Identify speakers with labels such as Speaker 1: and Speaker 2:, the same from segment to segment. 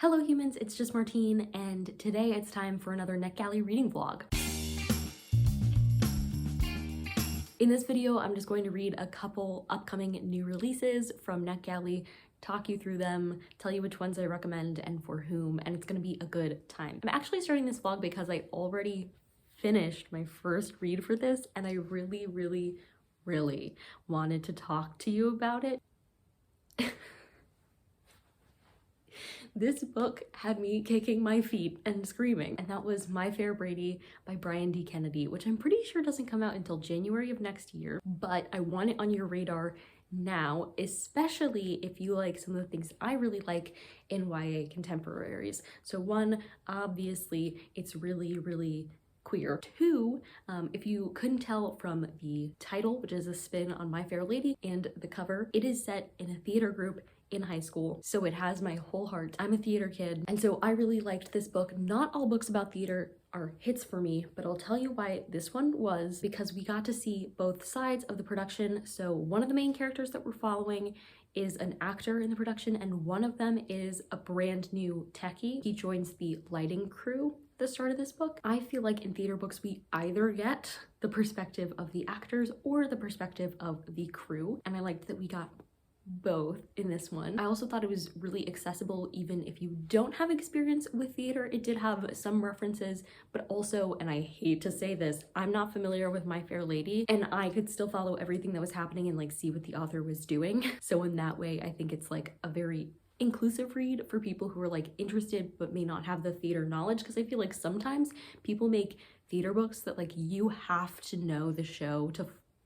Speaker 1: Hello humans, it's just Martine, and today it's time for another NetGalley reading vlog. In this video, I'm just going to read a couple upcoming new releases from NetGalley, talk you through them, tell you which ones I recommend and for whom, and it's gonna be a good time. I'm actually starting this vlog because I already finished my first read for this, and I really wanted to talk to you about it. This book had me kicking my feet and screaming, and that was My Fair Brady by Brian D. Kennedy, which I'm pretty sure doesn't come out until January of next year, but I want it on your radar now, especially if you like some of the things I really like in YA contemporaries. So one, obviously, it's really queer. Two, if you couldn't tell from the title, which is a spin on My Fair Lady, and the cover, it is set in a theater group in high school, so it has my whole heart. I'm a theater kid, and so I really liked this book. Not all books about theater are hits for me, but I'll tell you why this one was, because we got to see both sides of the production. So one of the main characters that we're following is an actor in the production, and one of them is a brand new techie. He joins the lighting crew at the start of this book. I feel like in theater books, we either get the perspective of the actors or the perspective of the crew, and I liked that we got both in this one. I also thought it was really accessible even if you don't have experience with theater. It did have some references, but also, and I hate to say this, I'm not familiar with My Fair Lady, and I could still follow everything that was happening and like see what the author was doing. So in that way, I think it's like a very inclusive read for people who are like interested but may not have the theater knowledge, because I feel like sometimes people make theater books that like you have to know the show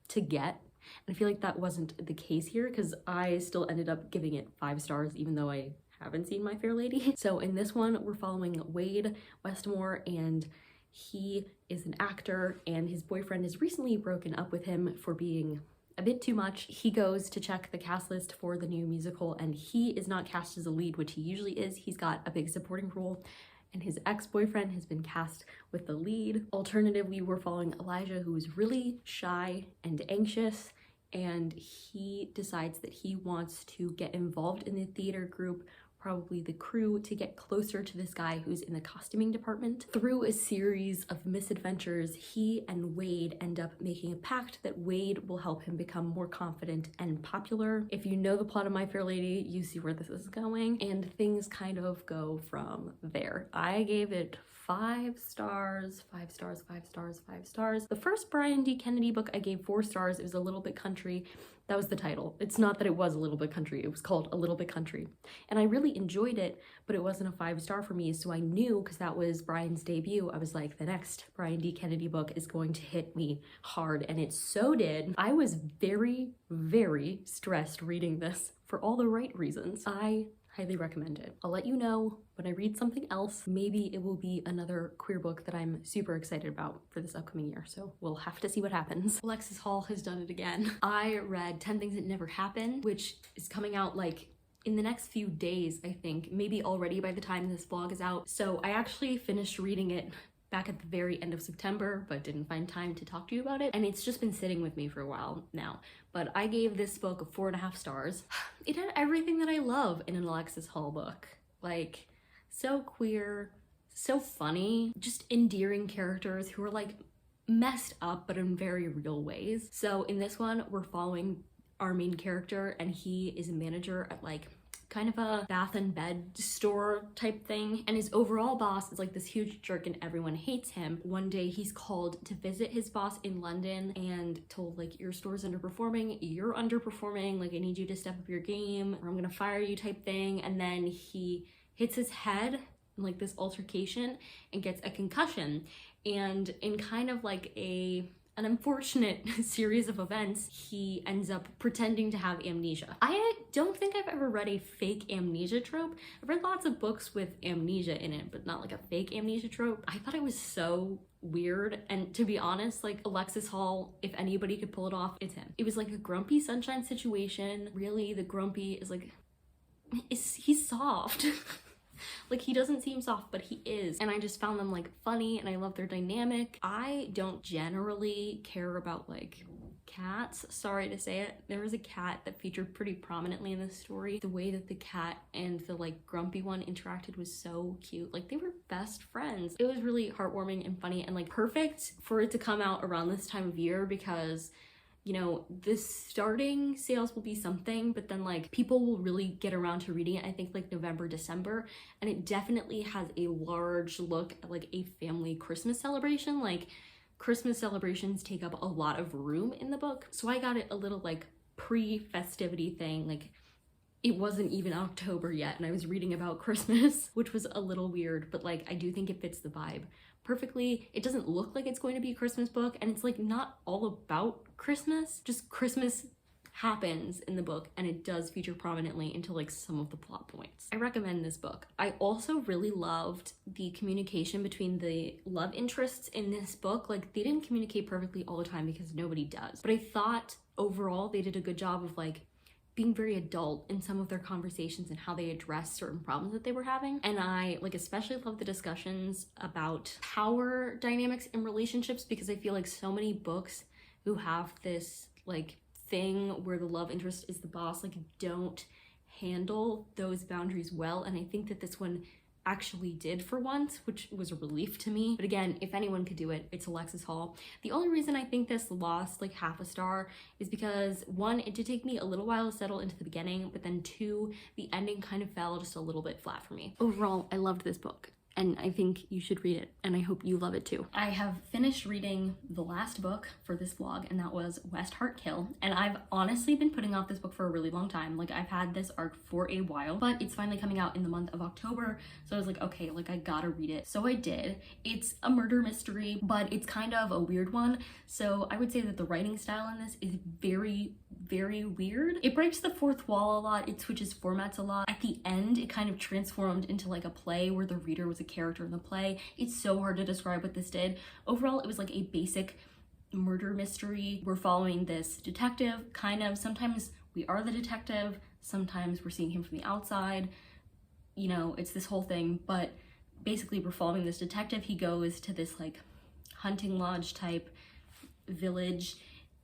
Speaker 1: to get. And I feel like that wasn't the case here, because I still ended up giving it 5 stars even though I haven't seen My Fair Lady. So in this one, we're following Wade Westmore, and he is an actor, and his boyfriend has recently broken up with him for being a bit too much. He goes to check the cast list for the new musical, and he is not cast as a lead, which he usually is. He's got a big supporting role, and his ex-boyfriend has been cast with the lead. Alternatively, we're following Elijah, who is really shy and anxious, and he decides that he wants to get involved in the theater group, probably the crew, to get closer to this guy who's in the costuming department. Through a series of misadventures, he and Wade end up making a pact that Wade will help him become more confident and popular. If you know the plot of My Fair Lady, you see where this is going, and things kind of go from there. I gave it 5 stars, 5 stars, 5 stars, 5 stars. The first Brian D. Kennedy book I gave 4 stars. It was A Little Bit Country. That was the title. It's not that it was A Little Bit Country. It was called A Little Bit Country. And I really enjoyed it, but it wasn't a 5 star for me. So I knew, because that was Brian's debut, I was like, the next Brian D. Kennedy book is going to hit me hard. And it so did. I was very stressed reading this for all the right reasons. I highly recommend it. I'll let you know when I read something else. Maybe it will be another queer book that I'm super excited about for this upcoming year, so we'll have to see what happens. Alexis Hall has done it again. I read 10 Things That Never Happened, which is coming out like in the next few days, I think, maybe already by the time this vlog is out. So I actually finished reading it back at the very end of September, but didn't find time to talk to you about it. And it's just been sitting with me for a while now. But I gave this book 4.5 stars. It had everything that I love in an Alexis Hall book. Like, so queer, so funny, just endearing characters who are like messed up, but in very real ways. So in this one, we're following our main character, and he is a manager at like kind of a bath and bed store type thing, and his overall boss is like this huge jerk and everyone hates him. One day he's called to visit his boss in London and told like, your store's underperforming, you're underperforming, like I need you to step up your game or I'm gonna fire you type thing. And then he hits his head in like this altercation and gets a concussion, and in kind of like an unfortunate series of events, he ends up pretending to have amnesia. I don't think I've ever read a fake amnesia trope. I've read lots of books with amnesia in it, but not like a fake amnesia trope. I thought it was so weird, and to be honest, like Alexis Hall, if anybody could pull it off, it's him. It was like a grumpy sunshine situation. Really, the grumpy is like, he's soft. Like, he doesn't seem soft, but he is. And I just found them like funny, and I love their dynamic. I don't generally care about like cats. Sorry to say it. There was a cat that featured pretty prominently in this story. The way that the cat and the like grumpy one interacted was so cute. Like they were best friends. It was really heartwarming and funny and like perfect for it to come out around this time of year because, you know, the starting sales will be something, but then like people will really get around to reading it, I think like November, December, and it definitely has a large look at like a family Christmas celebration. Like Christmas celebrations take up a lot of room in the book. So I got it a little like pre-festivity thing, like it wasn't even October yet and I was reading about Christmas, which was a little weird, but like I do think it fits the vibe perfectly. It doesn't look like it's going to be a Christmas book, and it's like not all about Christmas, just Christmas happens in the book and it does feature prominently into like some of the plot points. I recommend this book. I also really loved the communication between the love interests in this book. Like they didn't communicate perfectly all the time because nobody does, but I thought overall they did a good job of like being very adult in some of their conversations and how they addressed certain problems that they were having. And I like especially love the discussions about power dynamics in relationships, because I feel like so many books who have this like thing where the love interest is the boss like don't handle those boundaries well, and I think that this one actually did for once, which was a relief to me. But again, if anyone could do it, it's Alexis Hall. The only reason I think this lost like half a star is because one, it did take me a little while to settle into the beginning, but then two, the ending kind of fell just a little bit flat for me. Overall, I loved this book and I think you should read it, and I hope you love it too. I have finished reading the last book for this vlog, and that was West Heart Kill, and I've honestly been putting off this book for a really long time. Like I've had this arc for a while, but it's finally coming out in the month of October, so I was like, okay, like I gotta read it. So I did. It's a murder mystery, but it's kind of a weird one, so I would say that the writing style in this is very weird. It breaks the fourth wall a lot, it switches formats a lot. At the end, it kind of transformed into like a play where the reader was a character in the play. It's so hard to describe what this did. Overall, it was like a basic murder mystery. We're following this detective, kind of. Sometimes we are the detective, sometimes we're seeing him from the outside. You know, it's this whole thing, but basically we're following this detective. He goes to this like hunting lodge type village,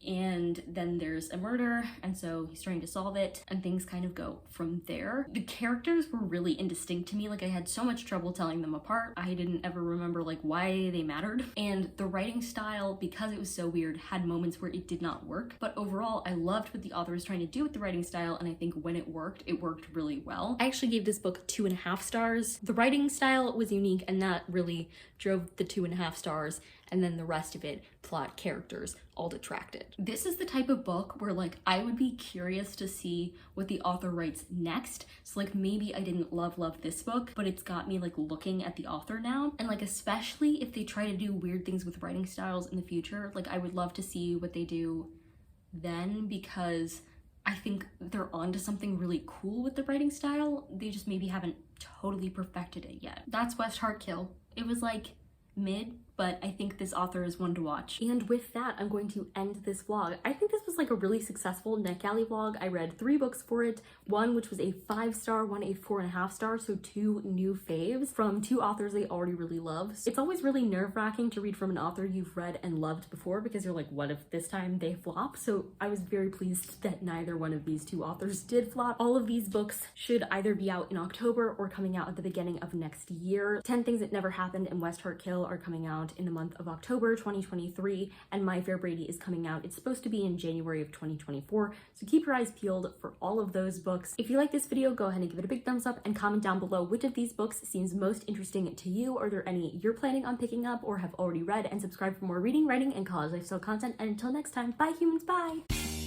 Speaker 1: and then there's a murder, and so he's trying to solve it, and things kind of go from there. The characters were really indistinct to me. Like I had so much trouble telling them apart. I didn't ever remember like why they mattered, and the writing style, because it was so weird, had moments where it did not work. But overall, I loved what the author was trying to do with the writing style, and I think when it worked really well. I actually gave this book 2.5 stars. The writing style was unique, and that really drove the 2.5 stars, and then the rest of it, plot, characters, all detracted. This is the type of book where like I would be curious to see what the author writes next. So like maybe I didn't love this book, but it's got me like looking at the author now. And like especially if they try to do weird things with writing styles in the future, like I would love to see what they do then, because I think they're onto something really cool with the writing style. They just maybe haven't totally perfected it yet. That's West Heart Kill. It was like mid, but I think this author is one to watch. And with that, I'm going to end this vlog. I think this was like a really successful NetGalley vlog. I read 3 books for it, one which was a 5-star, one a 4.5 star, so 2 new faves from 2 authors I already really love. It's always really nerve-wracking to read from an author you've read and loved before, because you're like, what if this time they flop? So I was very pleased that neither one of these 2 authors did flop. All of these books should either be out in October or coming out at the beginning of next year. 10 Things That Never Happened and West Heart Kill are coming out in the month of October 2023, and My Fair Brady is coming out. It's supposed to be in January of 2024, so keep your eyes peeled for all of those books. If you like this video, go ahead and give it a big thumbs up and comment down below which of these books seems most interesting to you. Are there any you're planning on picking up or have already read? And subscribe for more reading, writing, and college lifestyle content. And until next time, bye humans, bye!